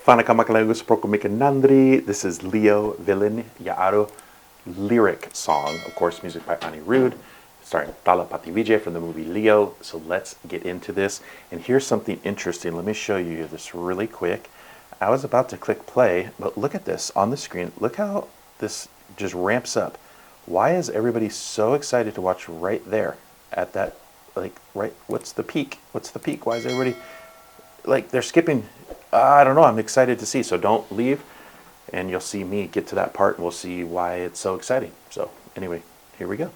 This is Leo Villain Yaaru lyric song, of course, music by Anirudh, starring Thalapathy Vijay from the movie Leo. So let's get into this. And here's something interesting. Let me show you this really quick. I was about to click play, but look at this on the screen. Look how this just ramps up. Why is everybody so excited to watch right there at that, like, right, what's the peak? What's the peak? Why is everybody, like, they're skipping? I don't know. I'm excited to see. So don't leave, and you'll see me get to that part, and we'll see why it's so exciting. So anyway, here we go.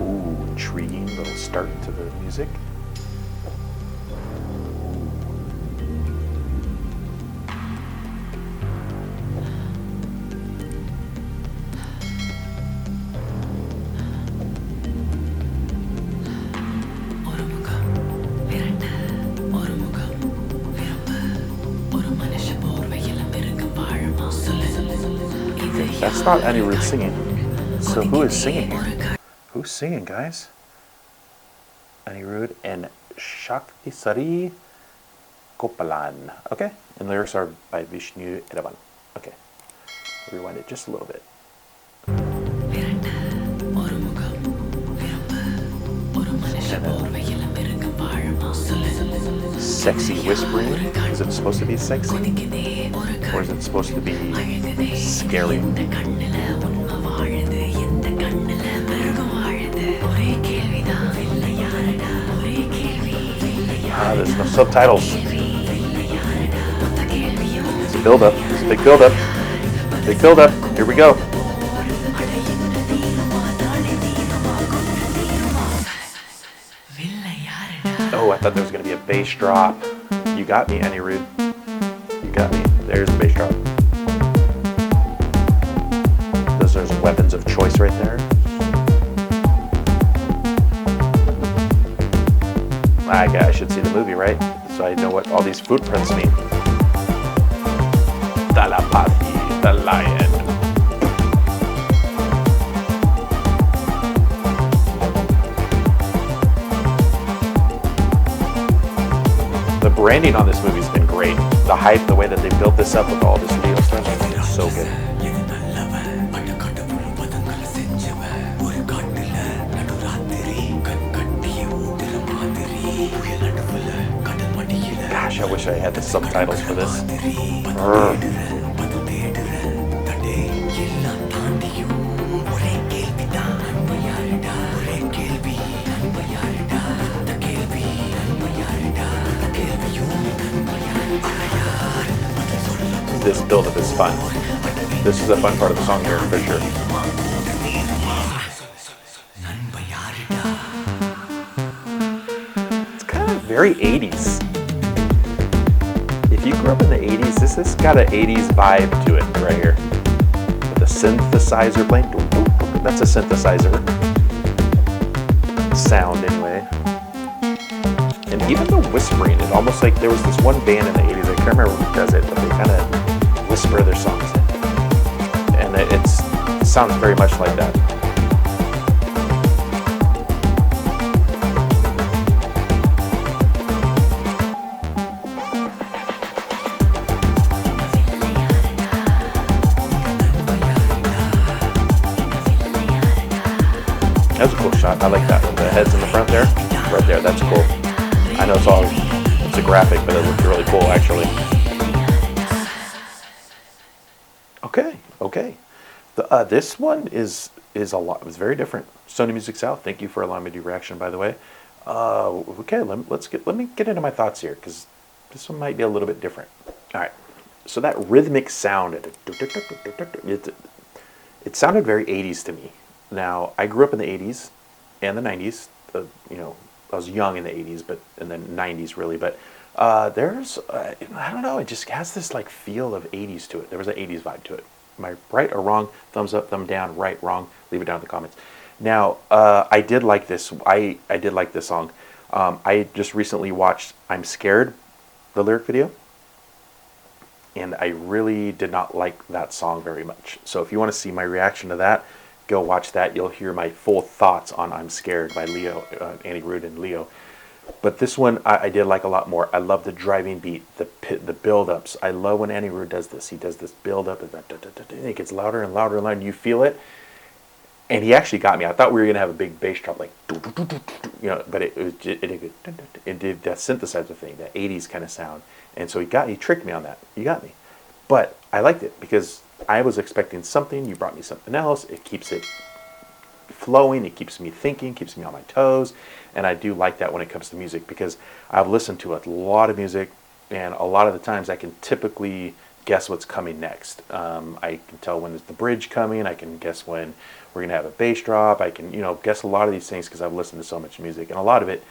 Ooh, intriguing little start to the music. That's not Anirudh singing. So who is singing here? Who's singing, guys? Anirudh and Shakthisree Gopalan. Okay, and lyrics are by Vishnu Edavan. Okay, rewind it just a little bit. Sexy whispering. Is it supposed to be sexy? Or is it supposed to be scary? There's no subtitles. It's a build-up. It's a big build-up. Big build-up. Here we go. Oh, I thought there was going to be a bass drop. You got me, Anirudh. You got me. There's the bass drop. Those are weapons of choice right there. I should see the movie, right? So I know what all these footprints mean. Thalapathy, the lion. The branding on this movie has been great. The hype, the way that they built this up with all this Leo stuff, it's so good. Gosh, I wish I had the subtitles for this. This build-up is fun. This is a fun part of the song here, for sure. It's kind of very 80s. If you grew up in the 80s, this has got an 80s vibe to it right here. With a synthesizer playing. That's a synthesizer sound anyway. And even the whispering, it almost like there was this one band in the 80s, I can't remember who does it, but they kind of whisper their songs. And it sounds very much like that. That was a cool shot. I like that. The heads in the front there. Right there. That's cool. I know it's a graphic, but it looks really cool, actually. Okay. This one is a lot. It's very different. Sony Music South. Thank you for allowing me to do reaction, by the way. Okay, let me get into my thoughts here, because this one might be a little bit different. All right. So that rhythmic sound, it sounded very 80s to me. Now, I grew up in the 80s and the 90s. I was young in the 80s, but in the 90s really. But there's, I don't know, it just has this like feel of 80s to it. There was an 80s vibe to it. Am I right or wrong? Thumbs up, thumb down, right, wrong. Leave it down in the comments. Now, I did like this. I did like this song. I just recently watched I'm Scared, the lyric video. And I really did not like that song very much. So if you want to see my reaction to that, go watch that. You'll hear my full thoughts on I'm Scared by Leo, Anirudh and Leo. But this one I did like a lot more. I love the driving beat, the build-ups. I love when Anirudh does this. He does this build-up, and it gets louder and louder and louder, and you feel it. And he actually got me. I thought we were going to have a big bass drop, like, but it did that synthesizer thing, that 80s kind of sound. And so he tricked me on that. You got me. But I liked it because I was expecting something. You brought me something else. It keeps it flowing. It keeps me thinking, keeps me on my toes. And I do like that when it comes to music because I've listened to a lot of music, and a lot of the times I can typically guess what's coming next. I can tell when is the bridge coming. I can guess when we're going to have a bass drop. I can, guess a lot of these things because I've listened to so much music. And a lot of it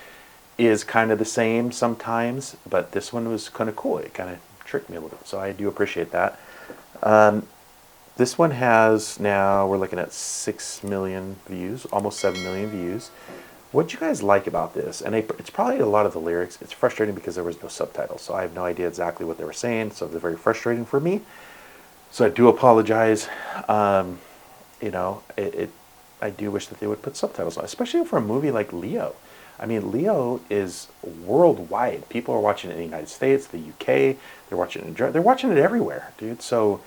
is kind of the same sometimes, but this one was kind of cool. It kind of tricked me a little bit. So I do appreciate that. This one has, now we're looking at 6 million views, almost 7 million views. What do you guys like about this? And it's probably a lot of the lyrics. It's frustrating because there was no subtitles, so I have no idea exactly what they were saying, so it's very frustrating for me. So I do apologize. I do wish that they would put subtitles on, especially for a movie like Leo. I mean, Leo is worldwide. People are watching it in the United States, the UK. They're watching it in Germany. They're watching it everywhere, dude. So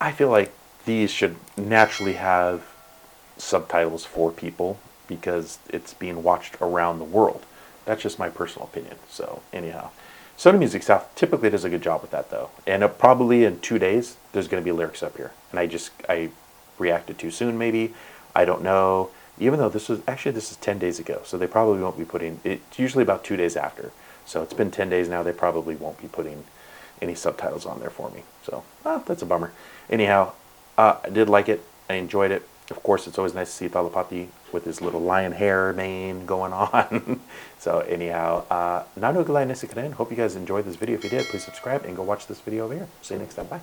I feel like these should naturally have subtitles for people because it's being watched around the world. That's just my personal opinion. So anyhow, Sony Music South typically does a good job with that though. And probably in 2 days, there's going to be lyrics up here. And I reacted too soon maybe. I don't know. Even though this is 10 days ago. So they probably won't be putting, it's usually about 2 days after. So it's been 10 days now. They probably won't be putting any subtitles on there for me. So that's a bummer. Anyhow, I did like it. I enjoyed it. Of course, it's always nice to see Thalapathy with his little lion hair mane going on. So anyhow, hope you guys enjoyed this video. If you did, please subscribe and go watch this video over here. See you next time. Bye.